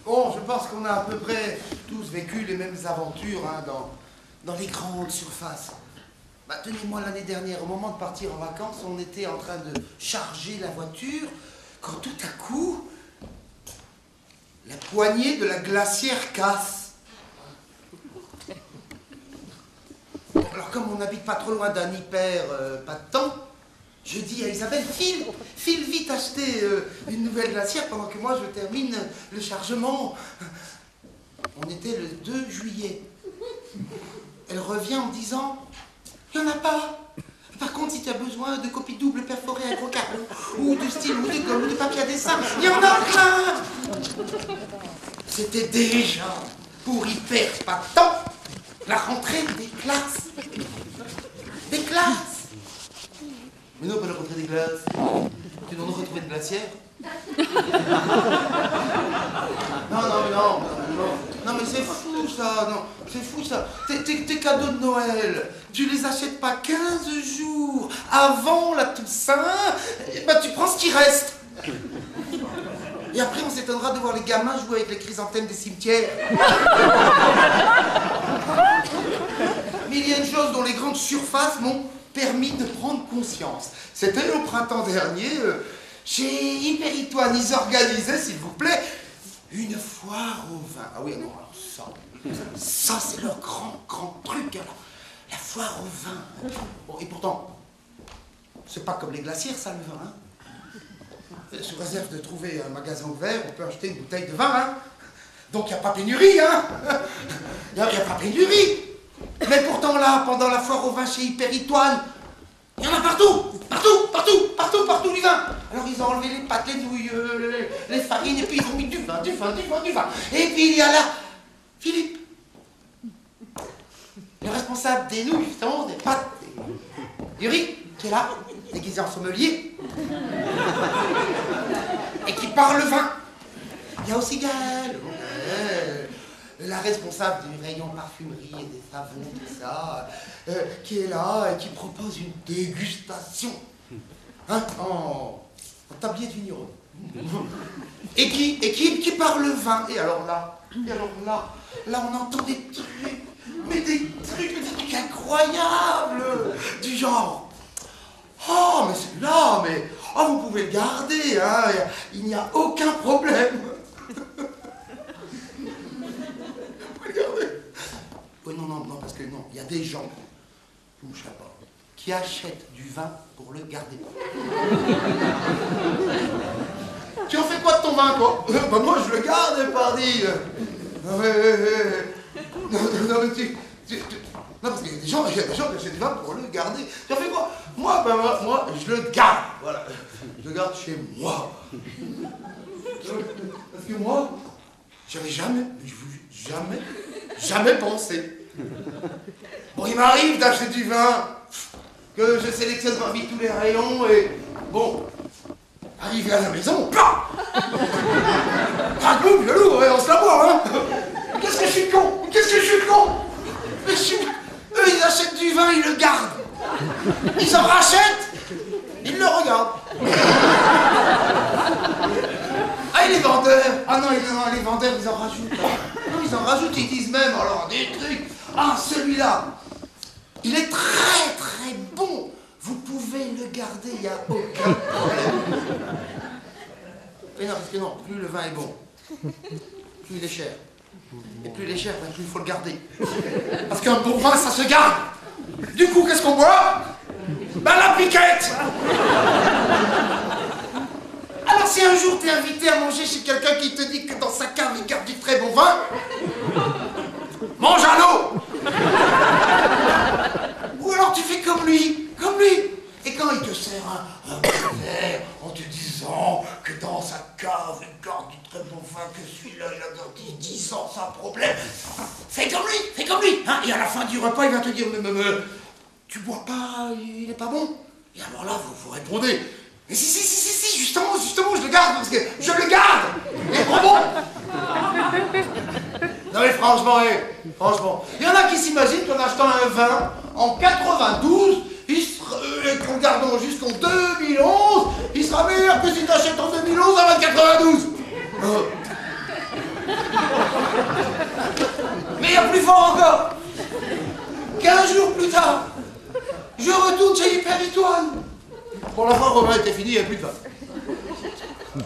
Bon, je pense qu'on a à peu près tous vécu les mêmes aventures hein, dans les grandes surfaces. Bah, tenez-moi, l'année dernière, au moment de partir en vacances, on était en train de charger la voiture, quand tout à coup, la poignée de la glacière casse. Bon, alors comme on n'habite pas trop loin d'un hyper pas de temps, je dis à Isabelle, file vite acheter une nouvelle glacière pendant que moi je termine le chargement. On était le 2 juillet. Elle revient en me disant, il n'y en a pas. Par contre, si tu as besoin de copies doubles perforées à gros carreaux, ou de stylo, ou de gomme, ou de papier à dessin, il y en a plein. C'était déjà, pour y perdre pas de temps, la rentrée des classes. Des classes. Mais non, pas la rentrée des classes. Tu dois nous retrouver une glacière. Non, mais c'est fou ça, non, c'est fou ça. Tes cadeaux de Noël, tu les achètes pas 15 jours avant la Toussaint, et bah tu prends ce qui reste. Et après on s'étonnera de voir les gamins jouer avec les chrysanthèmes des cimetières. Mais il y a une chose dont les grandes surfaces m'ont permis de prendre conscience. C'était au printemps dernier, chez Hyperitoine, ils organisaient, s'il vous plaît, une foire au vin. Ah oui, non, alors ça c'est leur grand truc, alors. La foire au vin. Bon, et pourtant, c'est pas comme les glacières, ça, le vin, hein. Sous réserve de trouver un magasin ouvert, on peut acheter une bouteille de vin, hein. Donc il n'y a pas pénurie, hein. Il n'y a pas pénurie. Mais pourtant là, pendant la foire au vin chez Hyperitoine, il y en a partout du vin. Alors ils ont enlevé les pâtes, les nouilles, les farines, et puis ils ont mis du vin. Et puis il y a là, Philippe, le responsable des nouilles, justement, des pâtes, du riz, qui est là, déguisé en sommelier, et qui parle vin. Il y a aussi Gaëlle, la responsable du rayon parfumerie et des savons, tout ça, qui est là et qui propose une dégustation, hein, en tablier de vigneron. Et qui parle vin. Et alors là, on entend des trucs, des trucs incroyables, du genre, oh, mais celui-là, oh, vous pouvez le garder, hein, il n'y a aucun problème. Oui, non, parce que non, il y a des gens, je sais pas, qui achètent du vin pour le garder. Tu en fais quoi de ton vin, quoi? Bah moi, je le garde, pardi. Non, mais non, parce qu'il y a des gens qui achètent du vin pour le garder. Tu en fais quoi? Moi, je le garde, voilà. Je le garde chez moi. Parce que moi, j'avais jamais pensé. Bon, il m'arrive d'acheter du vin que je sélectionne parmi tous les rayons et bon, arrivé à la maison, plah, ragoum, je l'ouvre et on se la boit, hein. Qu'est-ce que je suis con. Eux, ils achètent du vin, ils le gardent. Ils en rachètent, ils le regardent. Ah, et les vendeurs? Ah non, les vendeurs, ils en rajoutent. Non, ils en rajoutent, ils disent même, alors, des trucs. Ah, celui-là, il est très bon. Vous pouvez le garder, il n'y a aucun problème. Mais non, parce que non, plus le vin est bon, plus il est cher. Et plus il est cher, plus il faut le garder. Parce qu'un bon vin, ça se garde. Du coup, qu'est-ce qu'on boit? Ben, la piquette. Alors si un jour t'es invité à manger chez quelqu'un qui te dit que dans sa cave il garde du très bon vin, mange à l'eau. Ou alors tu fais comme lui. Et quand il te sert un verre en te disant que dans sa cave il garde du très bon vin, que celui-là il a gardé 10 ans sans problème, fais comme lui, hein. Et à la fin du repas il va te dire mais tu bois pas, il est pas bon. Et alors là vous répondez, mais si, justement, je le garde, parce que je le garde. Il est trop bon. Non mais franchement, il y en a qui s'imaginent qu'en achetant un vin en 92, et qu'en le gardant jusqu'en 2011, il sera meilleur que si tu achètes en 2011 avant 92.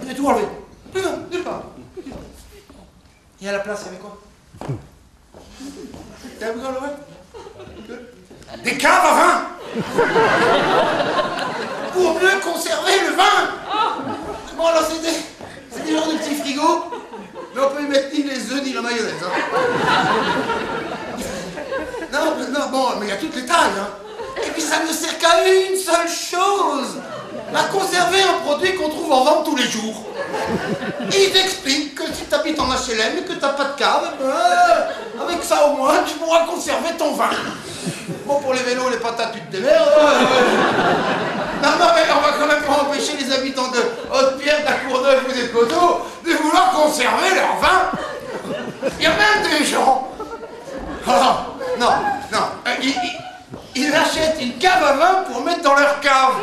Il avait tout enlevé. Plus non, nulle part. Et à la place, il y avait quoi? T'as vu le des caves à vin pour mieux conserver le vin. Bon, alors c'est des genres de petits frigos, mais on peut y mettre ni les œufs ni la mayonnaise. Non, bon, mais il y a toutes les tailles. Et puis ça ne sert qu'à une seule chose, à conserver un produit qu'on trouve en vente tous les jours. Et il t'explique que si tu habites en HLM et que tu n'as pas de cave, avec ça au moins, tu pourras conserver ton vin. Bon, pour les vélos, les patates, tu te démerdes. Non, mais on va quand même pas empêcher les habitants de Haute-Pierre, de la Courneuve ou des Coteaux de vouloir conserver leur vin. Il y a même des gens. Non. Ils achètent une cave à vin pour mettre dans leur cave.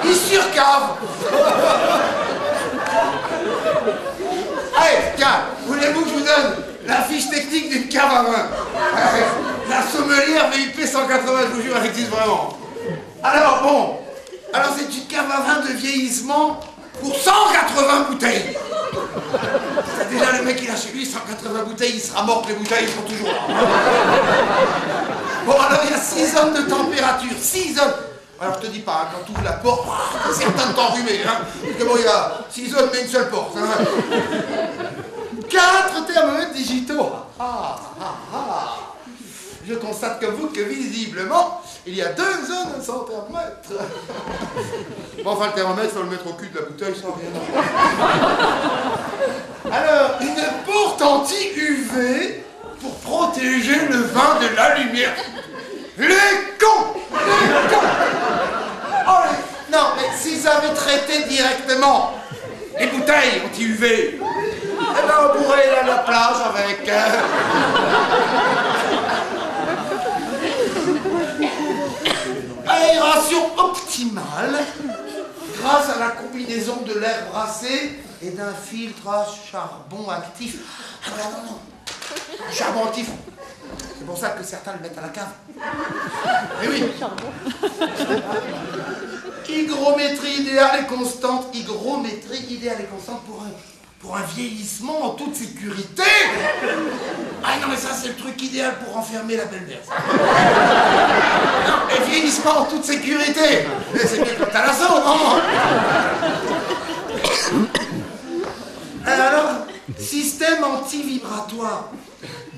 Ils surcavent. Allez, tiens, voulez-vous que je vous donne la fiche technique d'une cave à vin? La sommelière VIP 180, je vous jure, elle existe vraiment. Alors bon, c'est une cave à vin de vieillissement pour 180 bouteilles. C'est déjà le mec il a chez lui 180 bouteilles, il sera mort que les bouteilles sont toujours là. Bon, alors il y a 6 zones de température, 6 zones. Alors je te dis pas, quand tu ouvres la porte, certains t'enrhumer, parce que bon, il y a 6 zones mais une seule porte. 4 thermomètres digitaux. Je constate comme vous que visiblement, il y a 2 zones sans thermomètre. Bon, enfin, le thermomètre, il faut le mettre au cul de la bouteille, sans rien. Alors, une porte anti-UV pour protéger le vin de la lumière. Les cons! Oh, non, mais s'ils avaient traité directement les bouteilles anti-UV, eh ben, on pourrait aller à la plage avec... Aération optimale grâce à la combinaison de l'air brassé et d'un filtre à charbon actif. Ah non. Charbon actif. C'est pour ça que certains le mettent à la cave. Mais oui. Hygrométrie idéale et constante. Hygrométrie idéale et constante pour un vieillissement en toute sécurité. Ah non, mais ça, c'est le truc idéal pour enfermer la belle-mère. Non, et vieillissement en toute sécurité. C'est bien quand t'as la sauce, non? Alors, système anti-vibratoire.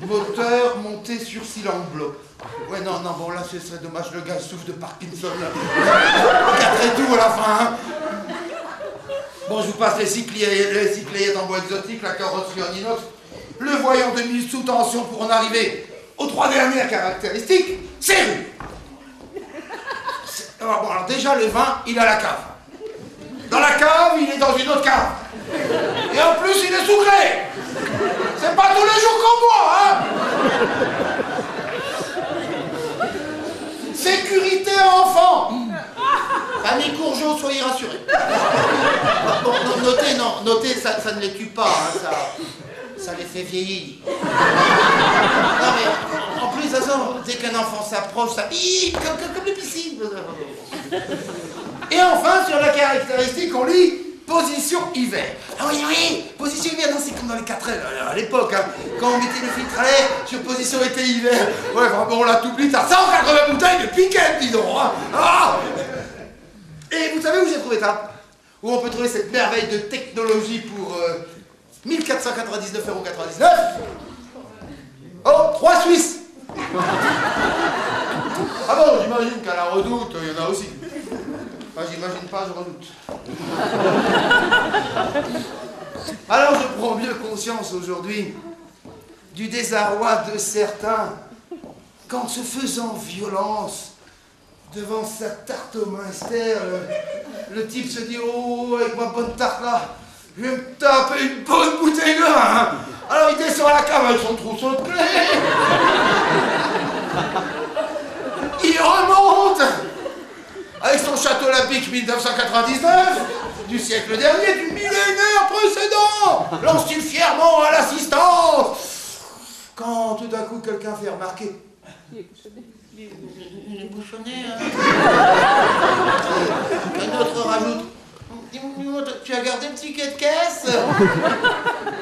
Moteur monté sur cylindre bloc. Ouais, non, bon, là, ce serait dommage, le gars souffre de Parkinson, là. 4 et tout à la fin, Bon, je vous passe les cycleillettes en bois exotique, la carrosserie en inox, le voyant de mise sous tension pour en arriver aux 3 dernières caractéristiques, serrure. Alors déjà, le vin, il a la cave. Dans la cave, il est dans une autre cave. Et en plus, il est sucré. C'est pas tous les jours qu'on boit, Sécurité enfant. Famille Courgeot, soyez rassurés. Bon, notez, ça ne les tue pas, ça les fait vieillir. Non mais, en plus, dès qu'un enfant s'approche, ça bip, comme les piscines. Et enfin, sur la caractéristique, on lit position hiver. Ah oui, position hiver, non, c'est comme dans les 4 L, à l'époque, quand on mettait le filtre à l'air sur position été-hiver. Ouais, bon, là, t'oublies, t'as 180 bouteilles de piquette, dis donc. Et vous savez où j'ai trouvé ça? Où on peut trouver cette merveille de technologie pour 1499,99 €. Oh, 3 Suisses. Ah bon, j'imagine qu'à la Redoute, il y en a aussi. Enfin, j'imagine pas, je redoute. Alors, je prends mieux conscience aujourd'hui du désarroi de certains quand, se faisant violence devant sa tarte au minster, le type se dit « Oh, avec ma bonne tarte là, je vais me taper une bonne bouteille de vin !» Alors il descend à la cave avec son trousseau de clés. Il remonte avec son château Olympique 1999, du siècle dernier, du millénaire précédent, lance-t-il fièrement à l'assistance. Quand tout d'un coup quelqu'un fait remarquer « Il est bouchonné, Un autre rajoute Dis-moi, tu as gardé le ticket de caisse?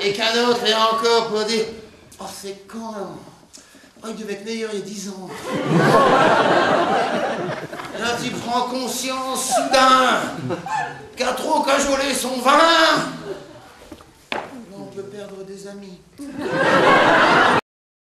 Et qu'un autre, et encore, pour dire, oh, c'est con. Oh, il devait être meilleur il y a 10 ans. Là, tu prends conscience, soudain, qu'à trop cajoler son vin, on peut perdre des amis.